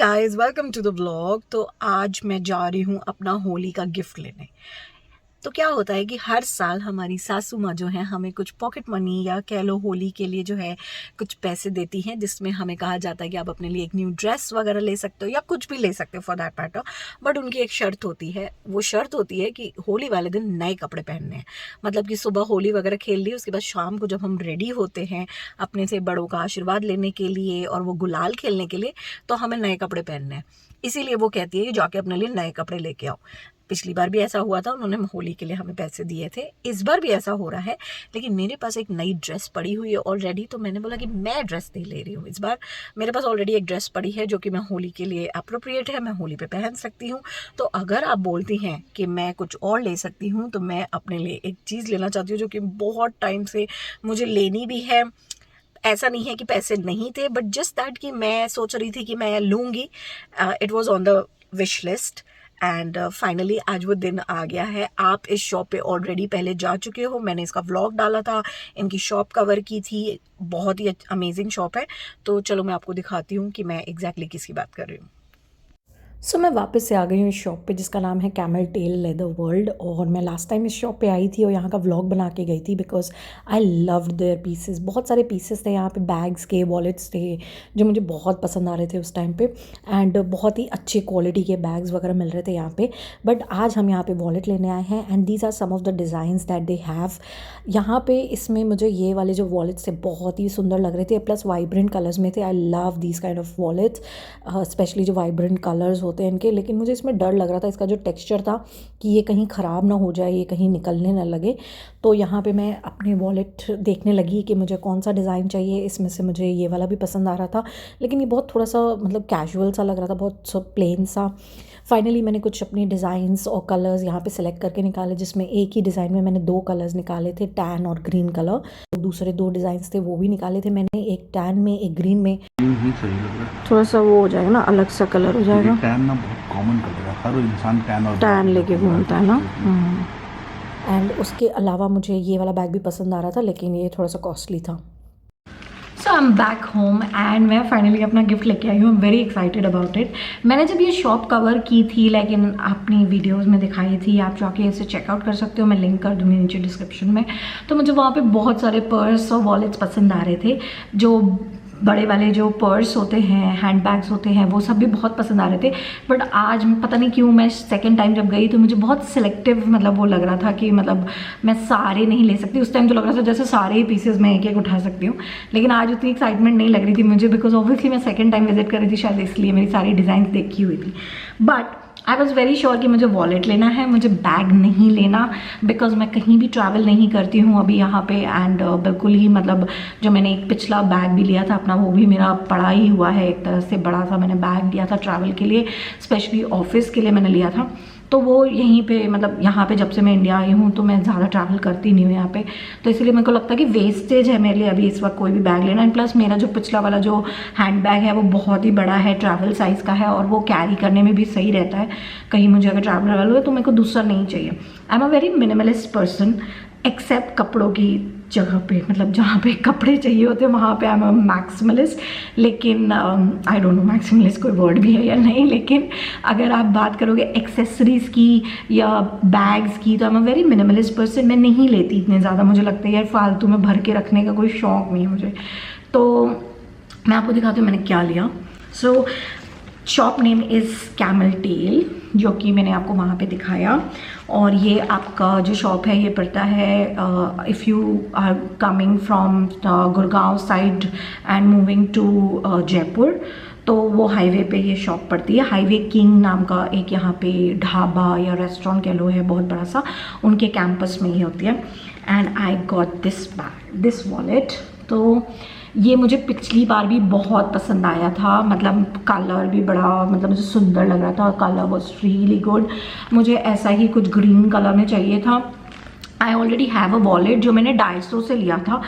Guys, welcome to the vlog. तो आज मैं जा रही हूँ अपना होली का गिफ्ट लेने। तो क्या होता है कि हर साल हमारी सासू माँ जो है हमें कुछ पॉकेट मनी या कह लो होली के लिए जो है कुछ पैसे देती हैं, जिसमें हमें कहा जाता है कि आप अपने लिए एक न्यू ड्रेस वगैरह ले सकते हो या कुछ भी ले सकते हो फॉर दैट मैटर। बट उनकी एक शर्त होती है, वो शर्त होती है कि होली वाले दिन नए कपड़े पहनने हैं। मतलब कि सुबह होली वगैरह खेल ली, उसके बाद शाम को जब हम रेडी होते हैं अपने से बड़ों का आशीर्वाद लेने के लिए और वो गुलाल खेलने के लिए, तो हमें नए कपड़े पहनने हैं। इसीलिए वो कहती है कि जाके अपने लिए नए कपड़े लेके आओ। पिछली बार भी ऐसा हुआ था, उन्होंने होली के लिए हमें पैसे दिए थे। इस बार भी ऐसा हो रहा है, लेकिन मेरे पास एक नई ड्रेस पड़ी हुई है ऑलरेडी, तो मैंने बोला कि मैं ड्रेस नहीं ले रही हूँ इस बार। मेरे पास ऑलरेडी एक ड्रेस पड़ी है जो कि मैं होली के लिए अप्रोप्रिएट है, मैं होली पे पहन सकती हूँ। तो अगर आप बोलती हैं कि मैं कुछ और ले सकती हूँ, तो मैं अपने लिए एक चीज़ लेना चाहती हूँ जो कि बहुत टाइम से मुझे लेनी भी है। ऐसा नहीं है कि पैसे नहीं थे, बट जस्ट दैट कि मैं सोच रही थी कि मैं लूँगी। It was on the wish list and finally आज वो दिन आ गया है। आप इस शॉप पे ऑलरेडी पहले जा चुके हो, मैंने इसका व्लॉग डाला था, इनकी शॉप कवर की थी। बहुत ही अमेजिंग शॉप है। तो चलो मैं आपको दिखाती हूँ कि मैं एग्जैक्टली किसकी बात कर रही हूँ। सो मैं वापस से आ गई हूँ इस शॉप पे जिसका नाम है कैमल टेल लेदर वर्ल्ड। और मैं लास्ट टाइम इस शॉप पे आई थी और यहाँ का व्लॉग बना के गई थी because I loved there pieces. बहुत सारे पीसेस थे यहाँ पे, बैग्स के, वॉलेट्स थे जो मुझे बहुत पसंद आ रहे थे उस टाइम पे। एंड बहुत ही अच्छे क्वालिटी के बैग्स वगैरह मिल रहे थे यहाँ पे। बट आज हम यहाँ पे वॉलेट लेने आए हैं and these are some of the designs that they have यहाँ पे। इसमें मुझे ये वाले जो वॉलेट्स थे बहुत ही सुंदर लग रहे थे, प्लस वाइब्रेंट कलर्स में थे। I love these kind of wallets, specially जो वाइब्रेंट कलर्स होते हैं इनके। लेकिन मुझे इसमें डर लग रहा था, इसका जो टेक्सचर था कि ये कहीं ख़राब ना हो जाए, ये कहीं निकलने ना लगे। तो यहाँ पे मैं अपने वॉलेट देखने लगी कि मुझे कौन सा डिज़ाइन चाहिए। इसमें से मुझे ये वाला भी पसंद आ रहा था, लेकिन ये बहुत थोड़ा सा मतलब कैजुअल सा लग रहा था, बहुत प्लेन सा। फाइनली मैंने कुछ अपने डिज़ाइंस और कलर्स यहाँ पे सिलेक्ट करके निकाले, जिसमें एक ही डिज़ाइन में मैंने 2 कलर्स निकाले थे, टैन और ग्रीन कलर। तो दूसरे 2 डिज़ाइंस थे वो भी निकाले थे मैंने, एक टैन में एक ग्रीन में। ही सही लग रहा है, थोड़ा सा वो हो जाएगा ना, अलग सा कलर हो जाएगा। टैन ना बहुत कॉमन कलर है, हर इंसान टैन लेके घूमता है ना। एंड उसके अलावा मुझे ये वाला बैग भी पसंद आ रहा था, लेकिन ये थोड़ा सा कॉस्टली था। So I am back home and मैं फाइनली अपना गिफ्ट लेके आई हूँ। I am very excited about it. मैंने जब ये शॉप कवर की थी, लेकिन अपनी वीडियोस में दिखाई थी, आप जाके इसे चेकआउट कर सकते हो, मैं लिंक कर दूँगी नीचे डिस्क्रिप्शन में। तो मुझे वहाँ पे बहुत सारे पर्स और वॉलेट्स पसंद आ रहे थे। जो बड़े वाले जो पर्स होते हैं, हैंड बैग्स होते हैं, वो सब भी बहुत पसंद आ रहे थे। बट आज पता नहीं क्यों मैं सेकंड टाइम जब गई तो मुझे बहुत सिलेक्टिव मतलब वो लग रहा था कि मतलब मैं सारे नहीं ले सकती। उस टाइम तो लग रहा था जैसे सारे ही पीसेस मैं एक एक उठा सकती हूँ, लेकिन आज उतनी एक्साइटमेंट नहीं लग रही थी मुझे, बिकॉज ऑब्वियसली मैं सेकंड टाइम विजिट कर रही थी, शायद इसलिए मेरी सारी डिज़ाइन देखी हुई थी। But I was very sure कि मुझे वॉलेट लेना है, मुझे बैग नहीं लेना, बिकॉज मैं कहीं भी ट्रैवल नहीं करती हूँ अभी यहाँ पे। एंड बिल्कुल ही मतलब जो मैंने एक पिछला बैग भी लिया था अपना, वो भी मेरा पड़ा ही हुआ है। एक तरह से बड़ा सा मैंने बैग लिया था ट्रैवल के लिए, स्पेशली ऑफिस के लिए मैंने लिया था। तो वो यहीं पे मतलब यहाँ पे जब से मैं इंडिया आई हूँ तो मैं ज़्यादा ट्रैवल करती नहीं हूँ यहाँ पे, तो इसलिए मेरे को लगता है कि वेस्टेज है मेरे लिए अभी इस वक्त कोई भी बैग लेना। एंड प्लस मेरा जो पिछला वाला जो हैंड बैग है वो बहुत ही बड़ा है, ट्रैवल साइज़ का है, और वो कैरी करने में भी सही रहता है। कहीं मुझे अगर ट्रैवल वाला हुआ तो मेरे को दूसरा नहीं चाहिए। I am a very minimalist person, except कपड़ों की जगह पे, मतलब जहाँ पे कपड़े चाहिए होते हैं वहाँ पे आई एम अ मैक्सिमलिस्ट। लेकिन आई डोंट नो मैक्सिमलिस्ट कोई वर्ड भी है या नहीं, लेकिन अगर आप बात करोगे एक्सेसरीज़ की या बैग्स की तो आई am a very minimalist person. मैं नहीं लेती इतने ज़्यादा, मुझे लगता है यार फालतू में भर के रखने का कोई शौक़ नहीं है मुझे। तो मैं आपको दिखाती हूँ मैंने क्या लिया। So shop name is Camel Tail, जो कि मैंने आपको वहाँ पे दिखाया। और ये आपका जो शॉप है ये पड़ता है, if you are coming from Gurgaon side and moving to Jaipur, तो वो हाईवे पे ये शॉप पड़ती है। हाईवे किंग नाम का एक यहाँ पे ढाबा या रेस्टोरेंट कह लो है, बहुत बड़ा सा, उनके कैंपस में ही होती है। And I got this wallet. तो ये मुझे पिछली बार भी बहुत पसंद आया था, मतलब कलर भी बड़ा मतलब मुझे सुंदर लग रहा था, कलर वॉज रियली गुड। मुझे ऐसा ही कुछ ग्रीन कलर में चाहिए था। I already have a wallet जो मैंने डायसो से लिया था,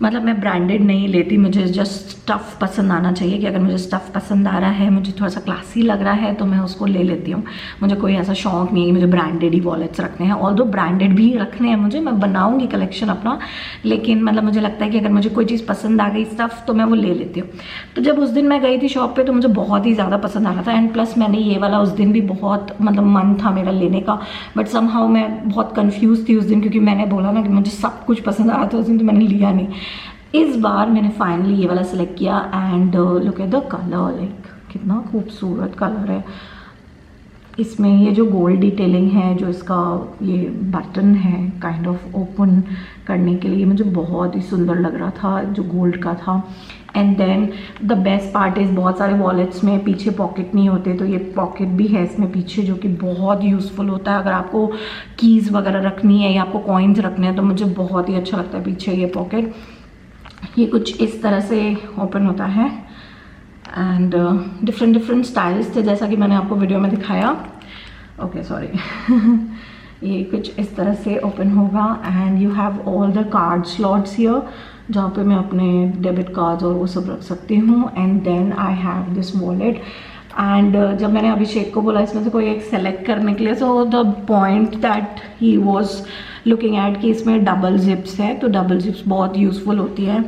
मतलब मैं ब्रांडेड नहीं लेती, मुझे जस्ट स्टफ़ पसंद आना चाहिए कि अगर मुझे स्टफ़ पसंद आ रहा है, मुझे थोड़ा सा क्लासी लग रहा है तो मैं उसको ले लेती हूँ। मुझे कोई ऐसा शौक नहीं है कि मुझे ब्रांडेड ही वॉलेट्स रखने हैं, ऑल्दो ब्रांडेड भी रखने हैं मुझे, मैं बनाऊँगी कलेक्शन अपना, लेकिन मतलब मुझे लगता है कि अगर मुझे कोई चीज़ पसंद आ गई स्टफ़ तो मैं वो ले लेती हूँ। तो जब उस दिन मैं गई थी शॉप पर तो मुझे बहुत ही ज़्यादा पसंद आ रहा था, एंड प्लस मैंने ये वाला उस दिन भी बहुत मतलब मन था मेरा लेने का, बट समहाउ मैं बहुत कन्फ्यूज़ थी उस दिन, क्योंकि मैंने बोला ना कि मुझे सब कुछ पसंद आ रहा था उस दिन, तो मैंने लिया नहीं। इस बार मैंने फाइनली ये वाला सेलेक्ट किया and look at the colour, like कितना खूबसूरत कलर है। इसमें ये जो गोल्ड डिटेलिंग है, जो इसका ये बटन है काइंड ऑफ ओपन करने के लिए, मुझे बहुत ही सुंदर लग रहा था जो गोल्ड का था। And then the best part is बहुत सारे वॉलेट्स में पीछे पॉकेट नहीं होते, तो ये पॉकेट भी है इसमें पीछे, जो कि बहुत यूज़फुल होता है अगर आपको कीज़ वगैरह रखनी है या आपको कॉइन्स रखने हैं, तो मुझे बहुत ही अच्छा लगता है पीछे ये पॉकेट। ये कुछ इस तरह से ओपन होता है एंड डिफरेंट स्टाइल्स थे जैसा कि मैंने आपको वीडियो में दिखाया। ओके सॉरी ये कुछ इस तरह से ओपन होगा and you have all the card slots here, जहाँ पे मैं अपने डेबिट कार्ड्स और वो सब रख सकती हूँ। And then I have this wallet and जब मैंने अभिषेक को बोला इसमें से कोई एक सेलेक्ट करने के लिए, so the point that he was looking at कि इसमें डबल जिप्स है, तो डबल जिप्स बहुत यूज़फुल होती है।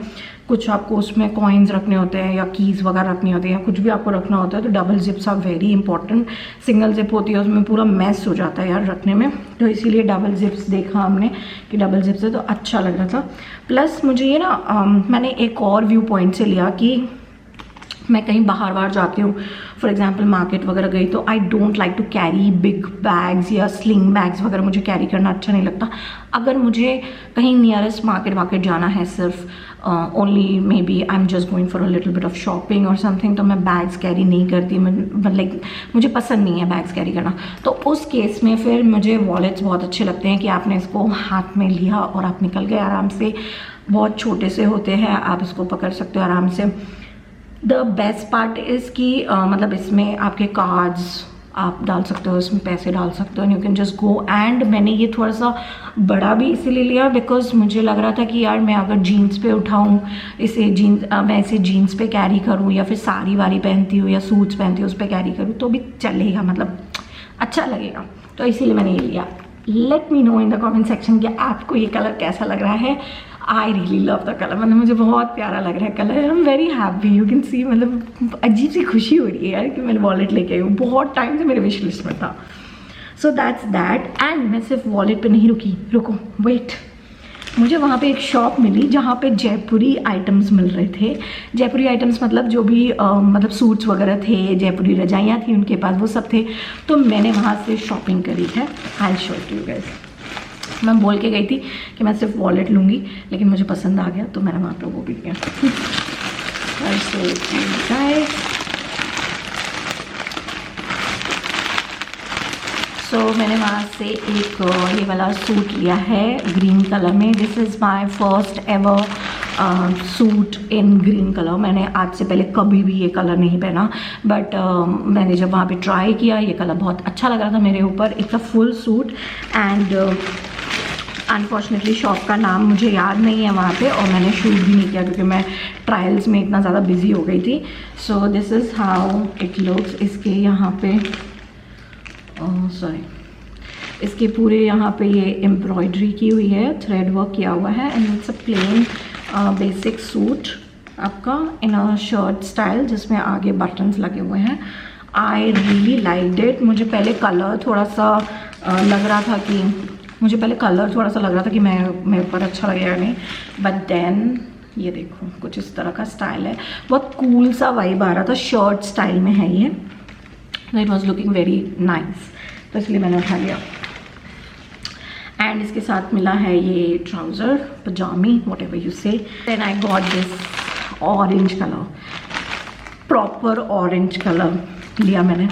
कुछ आपको उसमें कॉइन्स रखने होते हैं या कीज़ वगैरह रखनी होती है या कुछ भी आपको रखना होता है, तो double zips are very important. Single zip होती है उसमें पूरा मैस हो जाता है यार रखने में, तो इसीलिए डबल जिप्स देखा हमने कि डबल जिप्स है, तो अच्छा लग रहा था। प्लस मुझे ये ना मैंने एक और व्यू पॉइंट से लिया कि मैं कहीं बाहर जाती हूँ, फॉर एग्जांपल मार्केट वगैरह गई, तो I don't like to carry big bags या स्लिंग बैग्स वगैरह, मुझे कैरी करना अच्छा नहीं लगता। अगर मुझे कहीं नियरेस्ट मार्केट जाना है, सिर्फ only maybe I am just going for a little bit of shopping और समथिंग, तो मैं बैग्स कैरी नहीं करती, लाइक मुझे पसंद नहीं है बैग्स कैरी करना। तो उस केस में फिर मुझे वॉलेट्स बहुत अच्छे लगते हैं कि आपने इसको हाथ में लिया और आप निकल गए आराम से। बहुत छोटे से होते हैं, आप इसको पकड़ सकते हो आराम से। द बेस्ट पार्ट इज़ कि मतलब इसमें आपके कार्ड्स आप डाल सकते हो, इसमें पैसे डाल सकते हो, you can just go. And मैंने ये थोड़ा सा बड़ा भी इसीलिए लिया बिकॉज मुझे लग रहा था कि यार मैं अगर जीन्स पे उठाऊँ इसे, मैं इसे जीन्स पे कैरी करूँ या फिर साड़ी वाड़ी पहनती हूँ या सूट्स पहनती हूँ उस पर कैरी करूँ तो भी चलेगा, मतलब अच्छा लगेगा, तो इसीलिए मैंने ये लिया। Let me know in the comment section कि आपको ये कलर कैसा लग रहा है। I really love the colour, मतलब मुझे बहुत प्यारा लग रहा है colour. I am very happy, you can see, मतलब अजीब सी खुशी हो रही है यार कि मैंने वॉलेट लेके आई हूँ, बहुत टाइम से मेरे विश लिस्ट में था। So that's that. एंड मैं सिर्फ वॉलेट पे नहीं रुको वेट, मुझे वहाँ पे एक शॉप मिली जहाँ पे जयपुरी आइटम्स मिल रहे थे। जयपुरी आइटम्स मतलब जो भी मतलब सूट्स वगैरह थे, जयपुरी रजाइयाँ थी उनके पास, वो सब थे, तो मैंने वहाँ से शॉपिंग करी है। I show it you guys. मैं बोल के गई थी कि मैं सिर्फ वॉलेट लूँगी, लेकिन मुझे पसंद आ गया तो मैंने वहाँ पे वो भी लिया। सो मैंने वहाँ से एक ये वाला सूट लिया है ग्रीन कलर में। This is my first ever suit in green colour. मैंने आज से पहले कभी भी ये कलर नहीं पहना, बट मैंने जब वहाँ पे ट्राई किया ये कलर बहुत अच्छा लग रहा था मेरे ऊपर। It's a full suit and unfortunately shop का नाम मुझे याद नहीं है वहाँ पे, और मैंने शूट भी नहीं किया क्योंकि मैं ट्रायल्स में इतना ज़्यादा बिजी हो गई थी। So this is how it looks. इसके यहाँ पे इसके पूरे यहाँ पे ये एम्ब्रॉयडरी की हुई है, थ्रेड वर्क किया हुआ है, and it's a plain basic suit आपका इन अ शर्ट स्टाइल जिसमें आगे बटन्स लगे हुए हैं। I really liked it. मुझे पहले कलर थोड़ा सा लग रहा था कि मेरे ऊपर अच्छा लगेगा नहीं, बट देन ये देखो कुछ इस तरह का स्टाइल है, बहुत कूल सा वाइब आ रहा था, शर्ट स्टाइल में है ये। It was looking very nice, तो इसलिए मैंने उठा लिया। एंड इसके साथ मिला है ये ट्राउज़र, पजामी, whatever you say. Then I got this orange colour, proper orange colour लिया मैंने।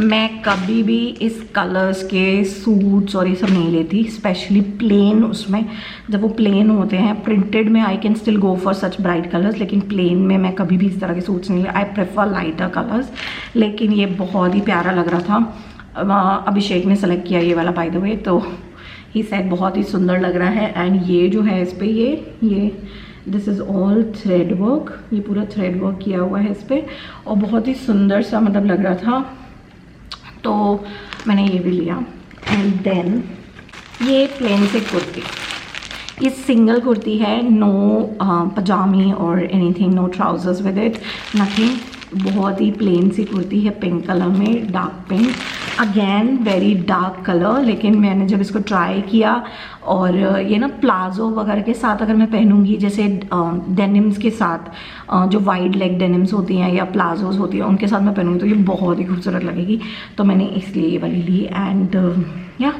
मैं कभी भी इस कलर्स के सूट्स और ये सब नहीं लेती, स्पेशली प्लेन। उसमें जब वो प्लेन होते हैं, प्रिंटेड में I can still go for such bright colours, लेकिन प्लेन में मैं कभी भी इस तरह के सूट्स नहीं ले। आई प्रेफर लाइटर कलर्स, लेकिन ये बहुत ही प्यारा लग रहा था। अभिषेक ने सेलेक्ट किया ये वाला बाय द वे, तो ही सेड बहुत ही सुंदर लग रहा है। एंड ये जो है इस पर ये this is all thread work, ये पूरा थ्रेड वर्क किया हुआ है इस पर, और बहुत ही सुंदर सा मतलब लग रहा था, तो मैंने ये भी लिया। एंड देन ये प्लेन से कुर्ती, ये सिंगल कुर्ती है, नो पजामी और anything, no trousers with it, nothing, बहुत ही प्लेन सी कुर्ती है, पिंक कलर में, dark pink, again very dark colour. लेकिन मैंने जब इसको ट्राई किया, और ये ना प्लाजो वगैरह के साथ अगर मैं पहनूंगी, जैसे डेनिम्स के साथ, जो वाइड लेग डेनिम्स होती हैं या प्लाजोज होती हैं उनके साथ मैं पहनूंगी तो ये बहुत ही खूबसूरत लगेगी, तो मैंने इसलिए ये वाली ली। एंड या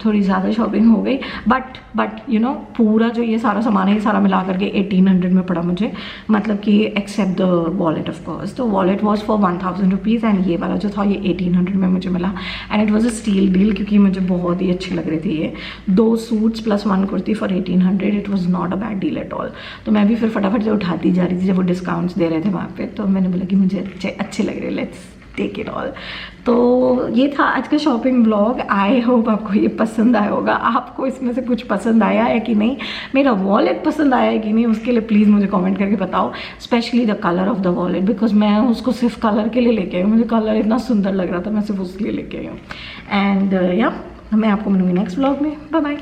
थोड़ी ज़्यादा शॉपिंग हो गई, बट यू नो पूरा जो ये सारा सामान है ये सारा मिला करके 1800 में पड़ा मुझे, मतलब कि except the wallet of course. तो wallet was for 1000 rupees and ये वाला जो था ये 1800 में मुझे मिला। And it was a steal deal, क्योंकि मुझे बहुत ही अच्छी लग रही थी ये 2 suits plus 1 kurti for 1800, it was not a bad deal at all. तो मैं भी फिर फटाफट से उठाती जा रही थी जब वो डिस्काउंट्स दे रहे थे वहाँ पर, तो मैंने बोला कि मुझे अच्छे लग रहे, लेट्स टेक इट ऑल। तो ये था आज का शॉपिंग व्लॉग। आई होप आपको ये पसंद आया होगा। आपको इसमें से कुछ पसंद आया है कि नहीं, मेरा वॉलेट पसंद आया है कि नहीं, उसके लिए प्लीज़ मुझे कमेंट करके बताओ, specially the colour of the wallet, because मैं उसको सिर्फ कलर के लिए लेके आई हूँ, मुझे कलर इतना सुंदर लग रहा था, मैं सिर्फ उसके लिए लेके आई हूँ। एंड या मैं आपको मिलूंगी नेक्स्ट व्लॉग में, बाय बाय।